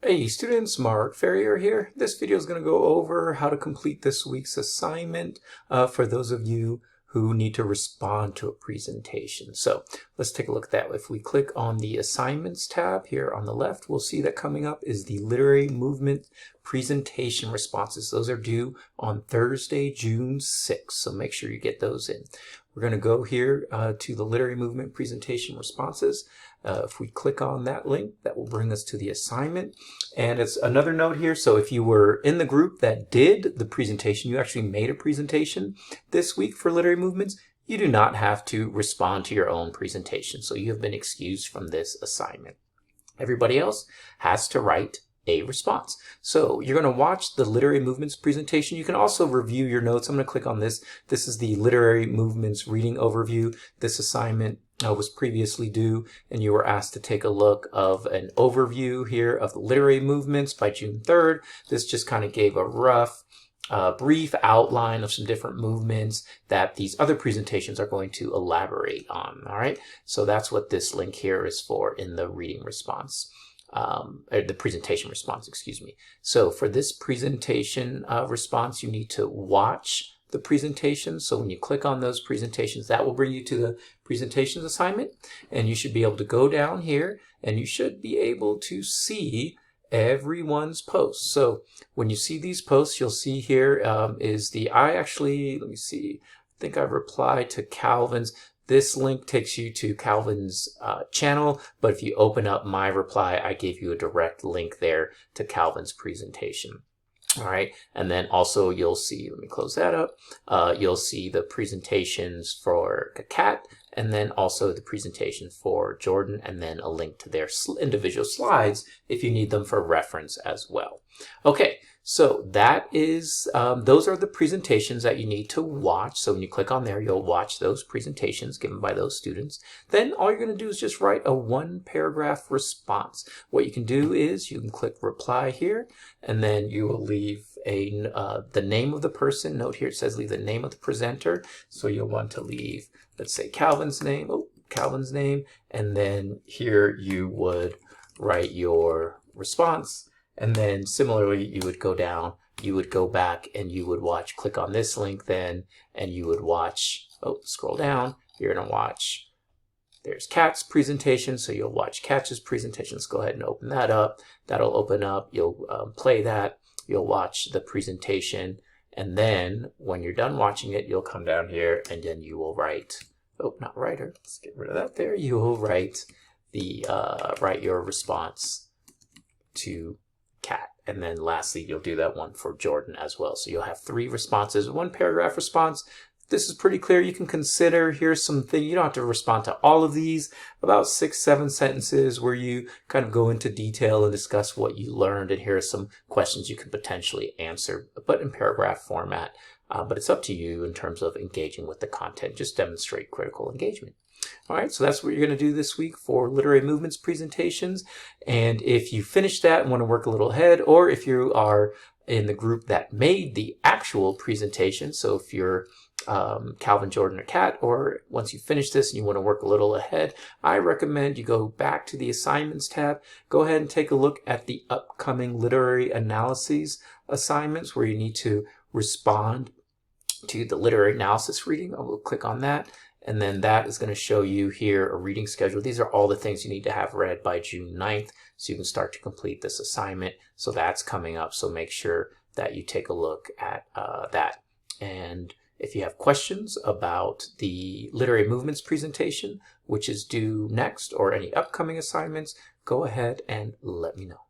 Hey students, Mark Ferrier here. This video is going to go over how to complete this week's assignment for those of you who need to respond to a presentation. So let's take a look at that. If we click on the assignments tab here on the left, we'll see that coming up is the literary movement presentation responses. Those are due on Thursday, June 6th. So make sure you get those in. We're going to go here to the literary movement presentation responses. If we click on that link, that will bring us to the assignment. And it's another note here. So if you were in the group that did the presentation, you actually made a presentation this week for literary movements, you do not have to respond to your own presentation. So you have been excused from this assignment. Everybody else has to write a response. So you're going to watch the literary movements presentation. You can also review your notes. I'm going to click on this. This is the literary movements reading overview. This assignment was previously due, and you were asked to take a look of an overview here of the literary movements by June 3rd. This just kind of gave a rough, brief outline of some different movements that these other presentations are going to elaborate on. All right, so that's what this link here is for in the reading response. The presentation response, excuse me. So for this presentation response, you need to watch the presentation. So when you click on those presentations, that will bring you to the presentations assignment, and you should be able to go down here and you should be able to see everyone's posts. So when you see these posts, you'll see here let me see, I think I replied to Calvin's. This link takes you to Calvin's channel, but if you open up my reply, I gave you a direct link there to Calvin's presentation. All right, and then also you'll see, let me close that up, you'll see the presentations for Kat, and then also the presentation for Jordan, and then a link to their individual slides if you need them for reference as well. Okay, so that is, those are the presentations that you need to watch. So when you click on there, you'll watch those presentations given by those students. Then all you're going to do is just write a one-paragraph response. What you can do is you can click reply here, and then you will leave the name of the person. Note here it says leave the name of the presenter. So you'll want to leave, let's say, Calvin's name, and then here you would write your response. And then similarly, you would go down, you would go back and you would watch, click on this link then, and you would watch, scroll down, you're going to watch, there's Kat's presentation, so you'll watch Kat's presentation. Let's go ahead and open that up. That'll open up, you'll play that, you'll watch the presentation, and then when you're done watching it, you'll come down here and then you will write, not writer, let's get rid of that there, you will write write your response to Kat. And then lastly, you'll do that one for Jordan as well. So you'll have 3 responses, 1 paragraph response. This is pretty clear. You can consider, here's some things, you don't have to respond to all of these, about 6-7 sentences where you kind of go into detail and discuss what you learned. And here are some questions you can potentially answer, but in paragraph format. But it's up to you in terms of engaging with the content. Just demonstrate critical engagement. All right, so that's what you're going to do this week for literary movements presentations. And if you finish that and want to work a little ahead, or if you are in the group that made the actual presentation, so if you're Calvin, Jordan, or Kat, or once you finish this and you want to work a little ahead, I recommend you go back to the assignments tab. Go ahead and take a look at the upcoming literary analyses assignments where you need to respond to the literary analysis reading. I will click on that. And then that is going to show you here a reading schedule. These are all the things you need to have read by June 9th so you can start to complete this assignment. So that's coming up. So make sure that you take a look at that. And if you have questions about the literary movements presentation, which is due next, or any upcoming assignments, go ahead and let me know.